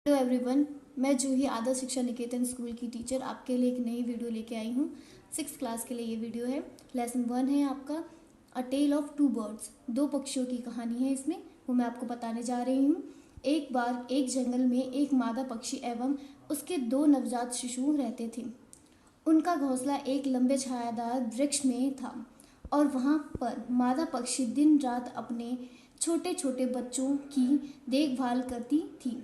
Hello everyone, मैं जूही आदर्श शिक्षा निकेतन school की टीचर आपके लिए एक नई वीडियो लेके आई हूँ। 6th क्लास के लिए ये वीडियो है। लेसन 1 है आपका अ टेल ऑफ टू बर्ड्स। दो पक्षियों की कहानी है इसमें, वो मैं आपको बताने जा रही हूँ। एक बार एक जंगल में एक मादा पक्षी एवं उसके दो नवजात शिशु रहते थे। उनका घोंसला एक लंबे छायादार वृक्ष में था और वहाँ पर मादा पक्षी दिन रात अपने छोटे छोटे बच्चों की देखभाल करती थी।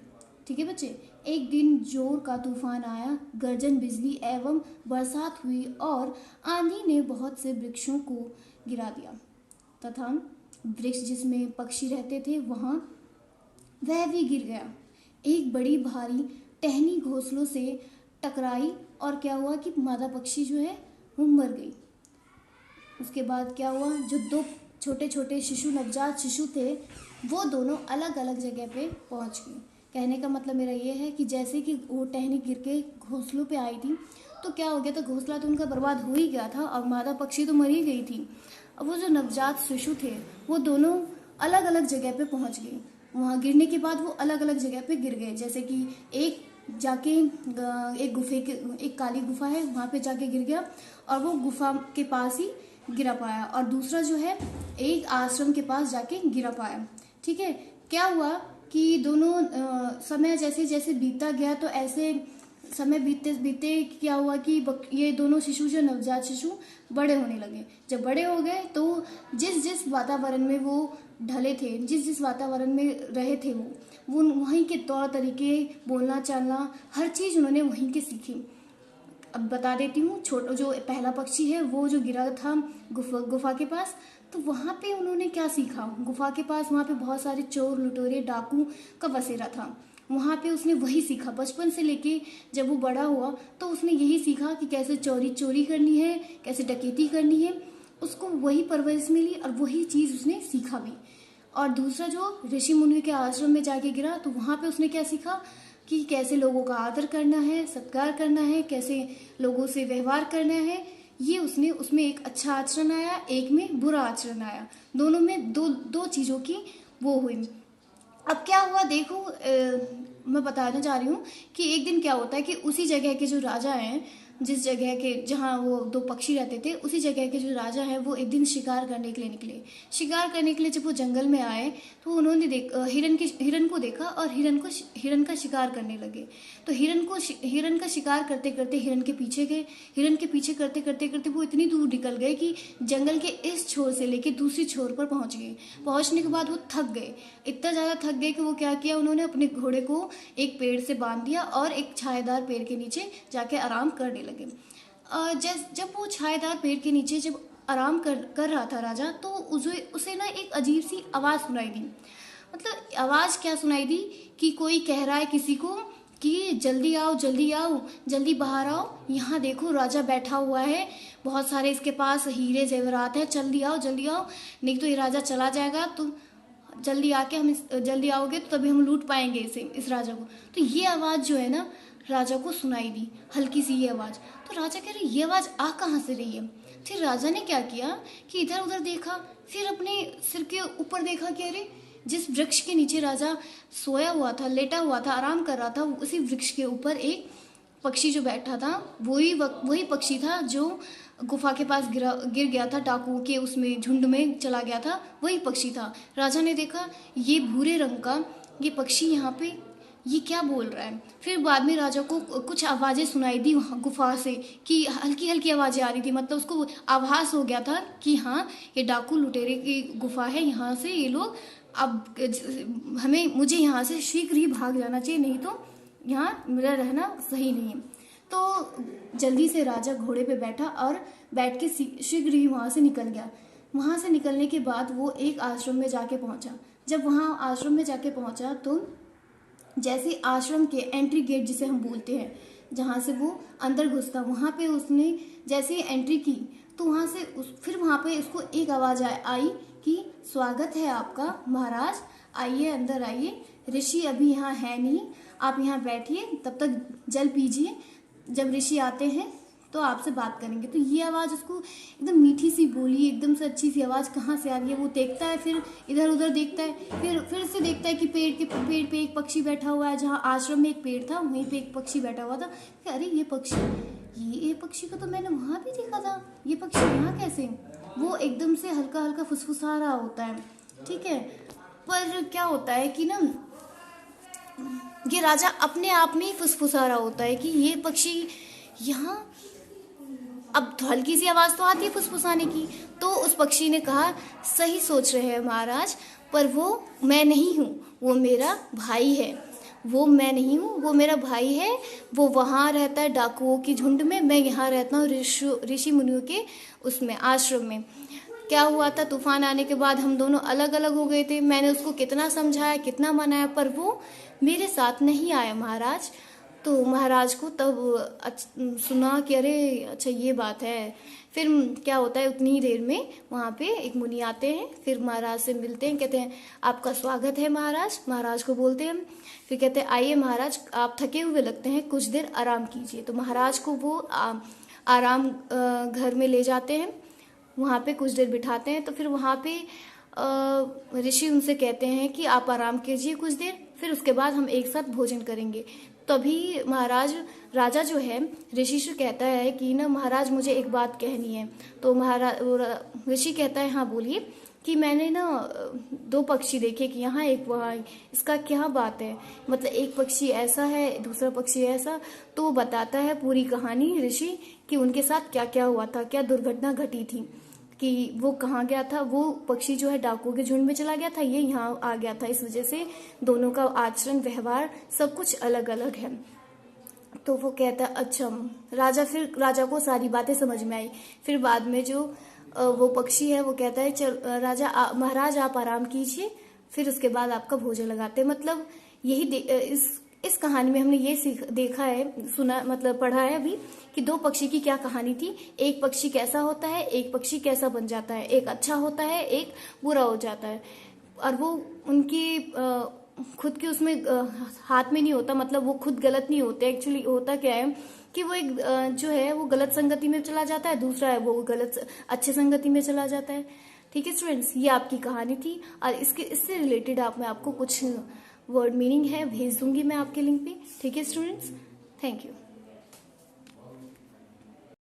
ठीक है बच्चे। एक दिन जोर का तूफान आया, गर्जन बिजली एवं बरसात हुई और आंधी ने बहुत से वृक्षों को गिरा दिया तथा वृक्ष जिसमें पक्षी रहते थे वहाँ वह भी गिर गया। एक बड़ी भारी टहनी घोंसलों से टकराई और क्या हुआ कि मादा पक्षी जो है वो मर गई। उसके बाद क्या हुआ, जो दो छोटे छोटे शिशु नवजात शिशु थे वो दोनों अलग अलग जगह पे पहुंच गए। कहने का मतलब मेरा ये है कि जैसे कि वो टहनी गिर के घोंसलों पे आई थी तो क्या हो गया था, घोंसला तो उनका बर्बाद हो ही गया था और मादा पक्षी तो मर ही गई थी। अब वो जो नवजात शिशु थे वो दोनों अलग अलग जगह पे पहुंच गए। वहाँ गिरने के बाद वो अलग अलग जगह पे गिर गए। जैसे कि एक जाके एक काली गुफा है वहाँ पे जाके गिर गया और वो गुफा के पास ही गिरा पाया, और दूसरा जो है एक आश्रम के पास जाके गिरा पाया। ठीक है। क्या हुआ कि दोनों समय जैसे जैसे बीतता गया तो ऐसे समय बीतते बीतते क्या हुआ कि ये दोनों शिशु जो नवजात शिशु बड़े होने लगे। जब बड़े हो गए तो जिस जिस वातावरण में वो ढले थे, जिस जिस वातावरण में रहे थे वो वहीं के तौर तरीके, बोलना चालना, हर चीज़ उन्होंने वहीं के सीखी। अब बता देती हूँ। छोटा जो पहला पक्षी है वो जो गिरा था गुफा के पास, तो वहाँ पे उन्होंने क्या सीखा। गुफा के पास वहाँ पे बहुत सारे चोर लुटेरे डाकू का बसेरा था। वहाँ पे उसने वही सीखा बचपन से लेके जब वो बड़ा हुआ तो उसने यही सीखा कि कैसे चोरी करनी है, कैसे डकैती करनी है। उसको वही परवरिश मिली और वही चीज़ उसने सीखा भी। और दूसरा जो ऋषि मुनि के आश्रम में जाके गिरा तो वहाँ पे उसने क्या सीखा कि कैसे लोगों का आदर करना है, सत्कार करना है, कैसे लोगों से व्यवहार करना है। ये उसने उसमें एक अच्छा आचरण आया, एक में बुरा आचरण आया। दोनों में दो दो चीज़ों की वो हुई। अब क्या हुआ देखो, मैं बताने जा रही हूँ कि एक दिन क्या होता है कि उसी जगह के जो राजा हैं, जिस जगह के जहाँ वो दो पक्षी रहते थे, उसी जगह के जो राजा हैं वो एक दिन शिकार करने के लिए निकले। शिकार करने के लिए जब वो जंगल में आए तो उन्होंने हिरन को देखा और हिरन का शिकार करने लगे। तो हिरन का शिकार करते करते हिरन के पीछे गए। हिरन के पीछे करते करते करते वो इतनी दूर निकल गए कि जंगल के इस छोर से लेके दूसरी छोर पर पहुंच गए। पहुंचने के बाद वो थक गए, इतना ज़्यादा थक गए कि वो क्या किया, उन्होंने अपने घोड़े को एक पेड़ से बांध दिया और एक छायादार पेड़ के नीचे जाके आराम करने लगे। जब वो छायादार पेड़ के नीचे जब आराम कर रहा था राजा, तो उसे ना एक अजीब सी आवाज़ सुनाई दी। मतलब आवाज़ क्या सुनाई दी कि कोई कह रहा है किसी को कि जल्दी आओ जल्दी आओ, जल्दी बाहर आओ, यहाँ देखो राजा बैठा हुआ है, बहुत सारे इसके पास हीरे जेवरात हैं, जल्दी आओ जल्दी आओ, नहीं तो ये राजा चला जाएगा। तो जल्दी आओगे तो तभी हम लूट पाएंगे इस राजा को। तो ये आवाज़ जो है ना राजा को सुनाई दी, हल्की सी ये आवाज़। तो राजा कह रहे ये आवाज़ आ कहाँ से रही है। फिर राजा ने क्या किया कि इधर उधर देखा, फिर अपने सिर के ऊपर देखा कि अरे जिस वृक्ष के नीचे राजा सोया हुआ था, लेटा हुआ था, आराम कर रहा था, उसी वृक्ष के ऊपर एक पक्षी जो बैठा था वही पक्षी था जो गुफा के पास गिर गया था, डाकुओं के उसमें झुंड में चला गया था, वही पक्षी था। राजा ने देखा ये भूरे रंग का ये पक्षी यहाँ पे ये क्या बोल रहा है। फिर बाद में राजा को कुछ आवाज़ें सुनाई दी वहाँ गुफा से, कि हल्की हल्की आवाज़ें आ रही थी। मतलब उसको आभास हो गया था कि हाँ ये डाकू लुटेरे की गुफा है, यहाँ से ये लोग अब मुझे यहाँ से शीघ्र ही भाग जाना चाहिए, नहीं तो यहाँ मेरा रहना सही नहीं है। तो जल्दी से राजा घोड़े पे बैठा और बैठ के शीघ्र ही वहाँ से निकल गया। वहाँ से निकलने के बाद वो एक आश्रम में जाके पहुँचा। जब वहाँ आश्रम में जाके पहुँचा तो जैसे आश्रम के एंट्री गेट जिसे हम बोलते हैं, जहाँ से वो अंदर घुसता, वहाँ पे उसने जैसे एंट्री की तो वहाँ से फिर वहाँ पे उसको एक आवाज़ आई कि स्वागत है आपका महाराज, आइए अंदर आइए, ऋषि अभी यहाँ है नहीं, आप यहाँ बैठिए, तब तक जल पीजिए, जब ऋषि आते हैं तो आपसे बात करेंगे। तो ये आवाज़ उसको एकदम मीठी सी बोली, एकदम से अच्छी सी आवाज़ कहाँ से आ रही है। वो देखता है, फिर इधर उधर देखता है, फिर से देखता है कि पेड़ पे एक पक्षी बैठा हुआ है। जहाँ आश्रम में एक पेड़ था वहीं पे एक पक्षी बैठा हुआ था। कि अरे ये पक्षी को तो मैंने वहाँ भी देखा था, ये पक्षी यहाँ कैसे। वो एकदम से हल्का हल्का फुसफुसा रहा होता है, ठीक है। पर क्या होता है कि ना, ये राजा अपने आप में ही फुसफुसा रहा होता है कि ये पक्षी यहाँ, अब तो हल्की सी आवाज़ तो आती है फुसफुसाने की। तो उस पक्षी ने कहा, सही सोच रहे हैं महाराज, पर वो मैं नहीं हूँ, वो मेरा भाई है। वो मैं नहीं हूँ, वो मेरा भाई है। वो वहाँ रहता है डाकुओं की झुंड में, मैं यहाँ रहता हूँ ऋषि मुनियों के उसमें आश्रम में। क्या हुआ था, तूफान आने के बाद हम दोनों अलग अलग हो गए थे। मैंने उसको कितना समझाया, कितना मनाया, पर वो मेरे साथ नहीं आया महाराज। तो महाराज को तब सुना कि अरे अच्छा ये बात है। फिर क्या होता है, उतनी ही देर में वहाँ पे एक मुनि आते हैं, फिर महाराज से मिलते हैं, कहते हैं आपका स्वागत है महाराज। महाराज को बोलते हैं, फिर कहते हैं आइए महाराज, आप थके हुए लगते हैं, कुछ देर आराम कीजिए। तो महाराज को वो आराम घर में ले जाते हैं, वहाँ पे कुछ देर बिठाते हैं। तो फिर वहाँ पे ऋषि उनसे कहते हैं कि आप आराम कीजिए कुछ देर, फिर उसके बाद हम एक साथ भोजन करेंगे। तभी राजा जो है ऋषि से कहता है कि ना महाराज मुझे एक बात कहनी है। तो ऋषि कहता है हाँ बोलिए। कि मैंने ना 2 पक्षी देखे कि यहाँ एक वहाँ, इसका क्या बात है, मतलब एक पक्षी ऐसा है दूसरा पक्षी ऐसा। तो वो बताता है पूरी कहानी ऋषि कि उनके साथ क्या क्या हुआ था, क्या दुर्घटना घटी थी, कि वो कहाँ गया था। वो पक्षी जो है डाकुओं के झुंड में चला गया था, ये यहाँ आ गया था, इस वजह से दोनों का आचरण व्यवहार सब कुछ अलग अलग है। तो वो कहता है अच्छा। राजा को सारी बातें समझ में आई। फिर बाद में जो वो पक्षी है वो कहता है चल महाराज आप आराम कीजिए, फिर उसके बाद आपका भोजन लगाते हैं। मतलब यही इस कहानी में हमने ये देखा है, सुना, मतलब पढ़ा है अभी कि 2 पक्षी की क्या कहानी थी। एक पक्षी कैसा होता है, एक पक्षी कैसा बन जाता है, एक अच्छा होता है, एक बुरा हो जाता है। और वो उनकी खुद के उसमें हाथ में नहीं होता, मतलब वो खुद गलत नहीं होते। एक्चुअली होता क्या है कि वो एक जो है वो गलत संगति में चला जाता है, दूसरा है वो गलत अच्छे संगति में चला जाता है। ठीक है स्टूडेंट्स, ये आपकी कहानी थी। और इससे रिलेटेड मैं आपको कुछ वर्ड मीनिंग है भेज दूंगी मैं आपके लिंक पे। ठीक है स्टूडेंट्स, थैंक यू।